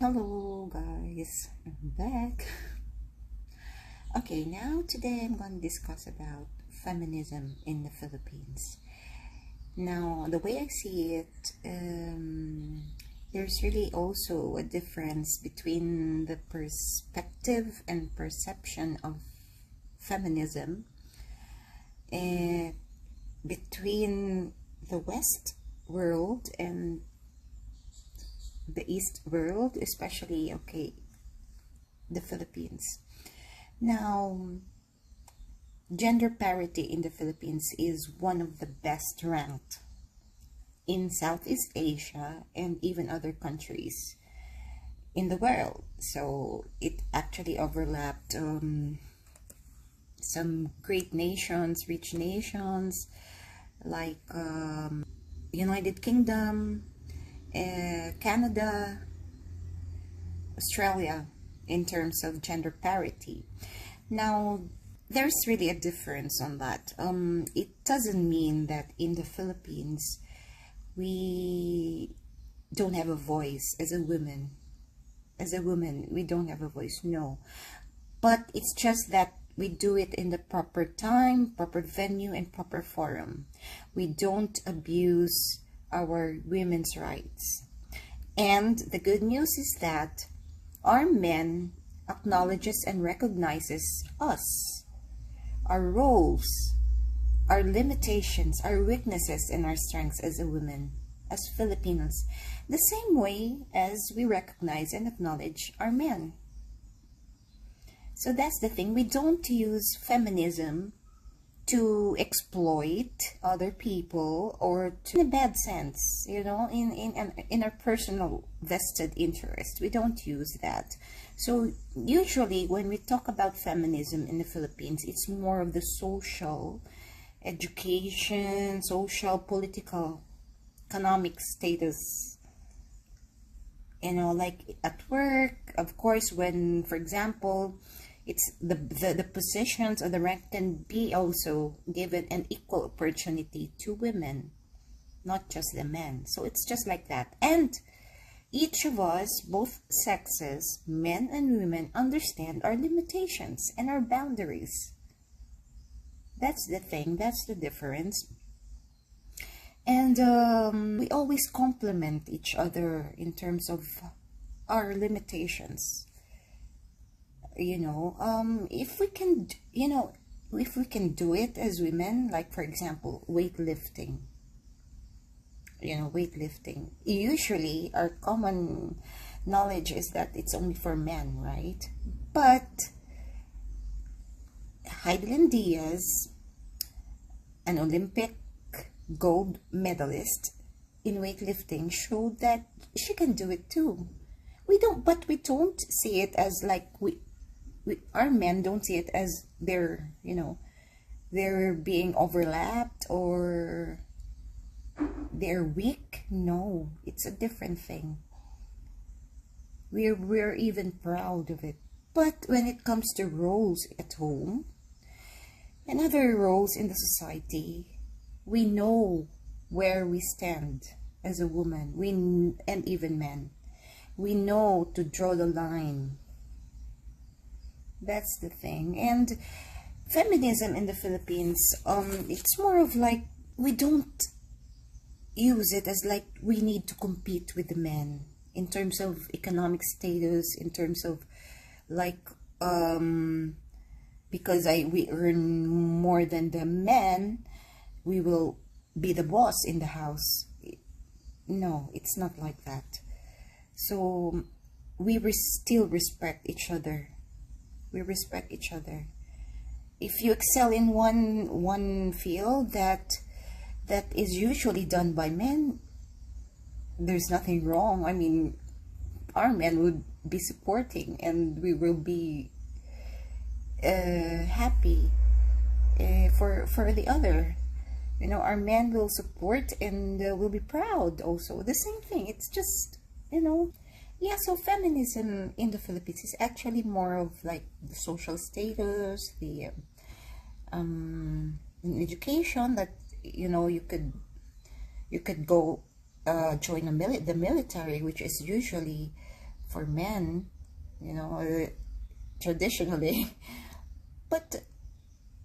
Hello guys, I'm back. Okay, now today I'm going to discuss about feminism in the Philippines. Now, the way I see it, there's really also a difference between the perspective and perception of feminism between the West world and the East world, especially the Philippines. Now, gender parity in the Philippines is one of the best ranked in Southeast Asia and even other countries in the world. So it actually overlapped some great nations, rich nations like United Kingdom, Canada, Australia, in terms of gender parity. Now, there's really a difference on that. It doesn't mean that in the Philippines we don't have a voice as a woman. As a woman, we don't have a voice, no. But it's just that we do it in the proper time, proper venue, and proper forum. We don't abuse our women's rights. And the good news is that our men acknowledges and recognizes us, our roles, our limitations, our weaknesses, and our strengths as a woman, as Filipinos, the same way as we recognize and acknowledge our men. So that's the thing. We don't use feminism to exploit other people or to, in a bad sense, you know, in our personal vested interest. We don't use that. So usually when we talk about feminism in the Philippines, it's more of the social, education, social, political, economic status, you know, like at work, of course, when, for example, it's the positions or the rank can be also given an equal opportunity to women, not just the men. So it's just like that. And each of us, both sexes, men and women, understand our limitations and our boundaries. That's the thing. That's the difference. And we always complement each other in terms of our limitations. You know, if we can, you know, if we can do it as women, like for example, weightlifting, you know, weightlifting, usually our common knowledge is that it's only for men, right? But Heidelin Diaz, an Olympic gold medalist in weightlifting, showed that she can do it too. We don't see it as like our men don't see it as they're, you know, they're being overlapped or they're weak. No, it's a different thing. We're even proud of it. But when it comes to roles at home and other roles in the society, we know where we stand as a woman, and even men. We know to draw the line. That's the thing. And feminism in the Philippines, it's more of like, we don't use it as like we need to compete with the men in terms of economic status, in terms of like, because we earn more than the men, we will be the boss in the house. No, it's not like that. So we still respect each other. We respect each other. If you excel in one field that is usually done by men, there's nothing wrong. I mean, our men would be supporting, and we will be happy for the other. You know, our men will support and will be proud also. The same thing. It's just, you know. Yeah, so feminism in the Philippines is actually more of like the social status, the in education, that, you know, you could go join the military, which is usually for men, traditionally. But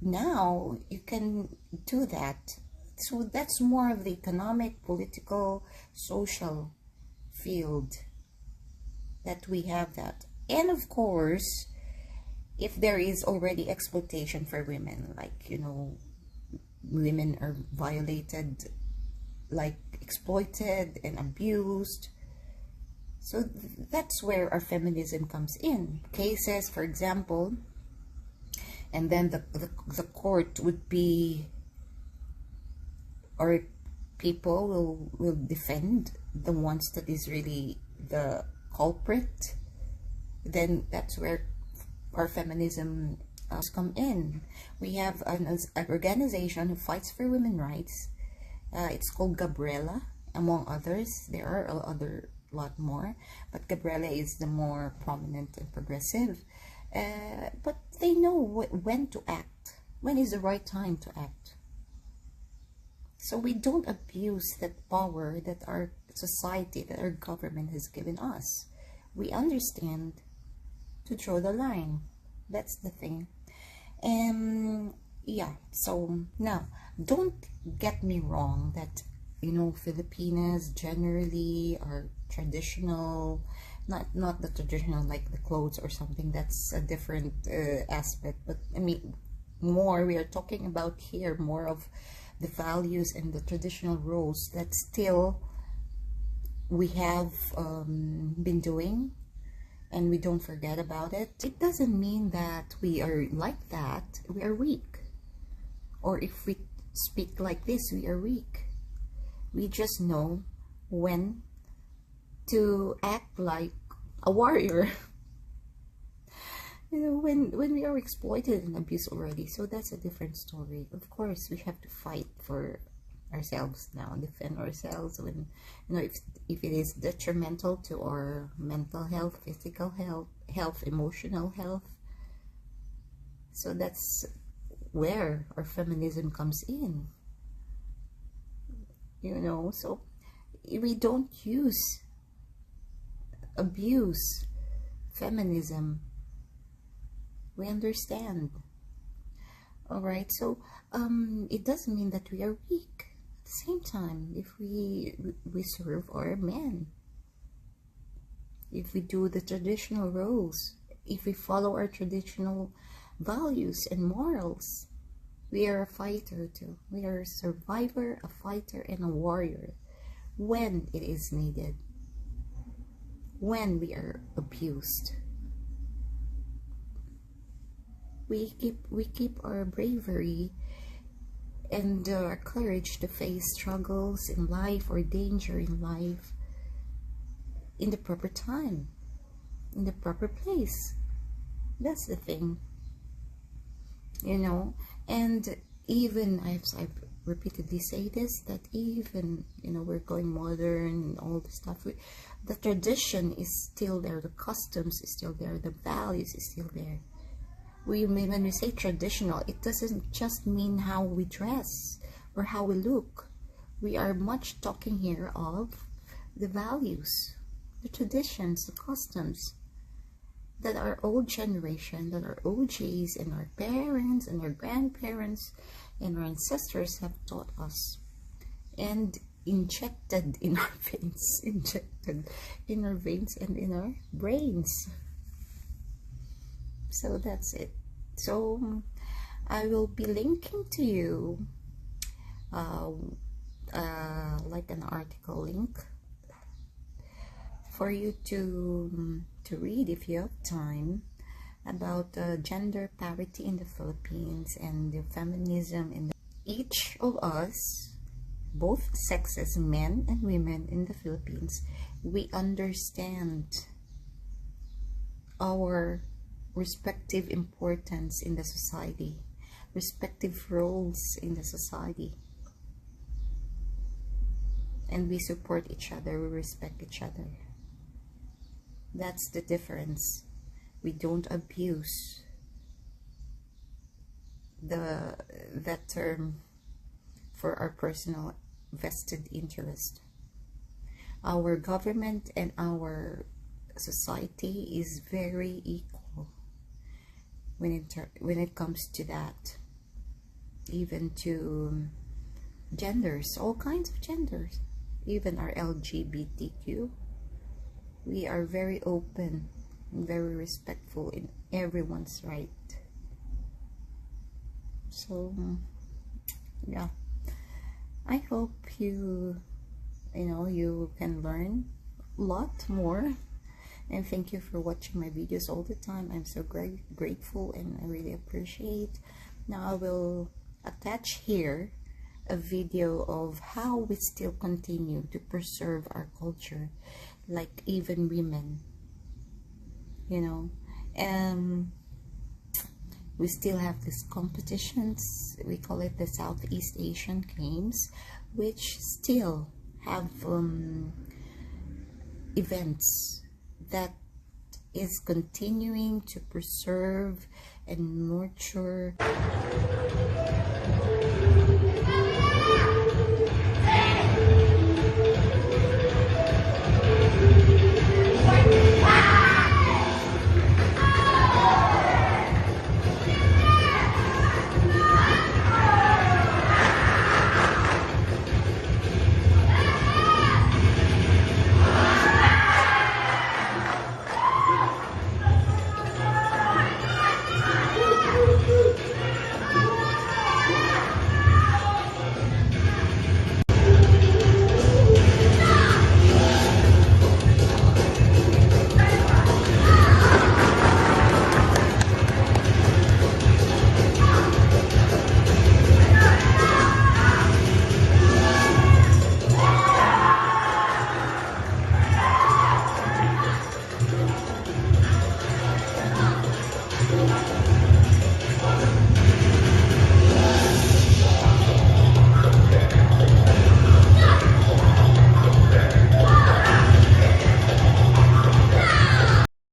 now you can do that. So that's more of the economic, political, social field that we have that. And of course, if there is already exploitation for women, like, women are violated, like exploited and abused. So that's where our feminism comes in. Cases, for example, and then the court would be, or people will defend the ones that is really the culprit. Then that's where our feminism come in. We have an organization who fights for women's rights. It's called Gabriela, among others. There are a lot more, but Gabriela is the more prominent and progressive. But they know when to act. When is the right time to act? So we don't abuse that power that our society, that our government has given us. We understand to draw the line. That's the thing. Yeah, so now don't get me wrong that Filipinas generally are traditional, not the traditional like the clothes or something. That's a different aspect, but I mean more we are talking about here more of the values and the traditional roles that still we have been doing, and we don't forget about it. It doesn't mean that we are like that, we are weak. Or if we speak like this, we are weak. We just know when to act like a warrior. When we are exploited and abused already. So that's a different story. Of course, we have to fight for ourselves now, defend ourselves when if it is detrimental to our mental health, physical health, emotional health. So that's where our feminism comes in. So we don't abuse feminism. We understand. All right, so it doesn't mean that we are weak. At the same time, if we serve our men, if we do the traditional roles, if we follow our traditional values and morals, we are a fighter too. We are a survivor, a fighter, and a warrior when it is needed, when we are abused. We keep our bravery and our courage to face struggles in life or danger in life in the proper time, in the proper place. That's the thing, and even I've repeatedly say this, that even we're going modern and all the stuff, the tradition is still there, the customs is still there, the values is still there. When we say traditional, it doesn't just mean how we dress or how we look. We are much talking here of the values, the traditions, the customs that our old generation, that our OGs and our parents and our grandparents and our ancestors have taught us and injected in our veins, and in our brains. So that's it. So I will be linking to you like an article link for you to read if you have time, about gender parity in the Philippines and the feminism in each of us, both sexes, men and women in the Philippines, we understand our respective importance in the society, respective roles in the society, and we support each other, we respect each other. That's the difference. We don't abuse that term for our personal vested interest. Our government and our society is very equal when it comes to that, even to genders, all kinds of genders, even our LGBTQ. We are very open and very respectful in everyone's right. So yeah, I hope you can learn a lot more, and thank you for watching my videos all the time. I'm so grateful, and I really appreciate. Now I will attach here a video of how we still continue to preserve our culture, like even women, we still have these competitions. We call it the Southeast Asian Games, which still have events that is continuing to preserve and nurture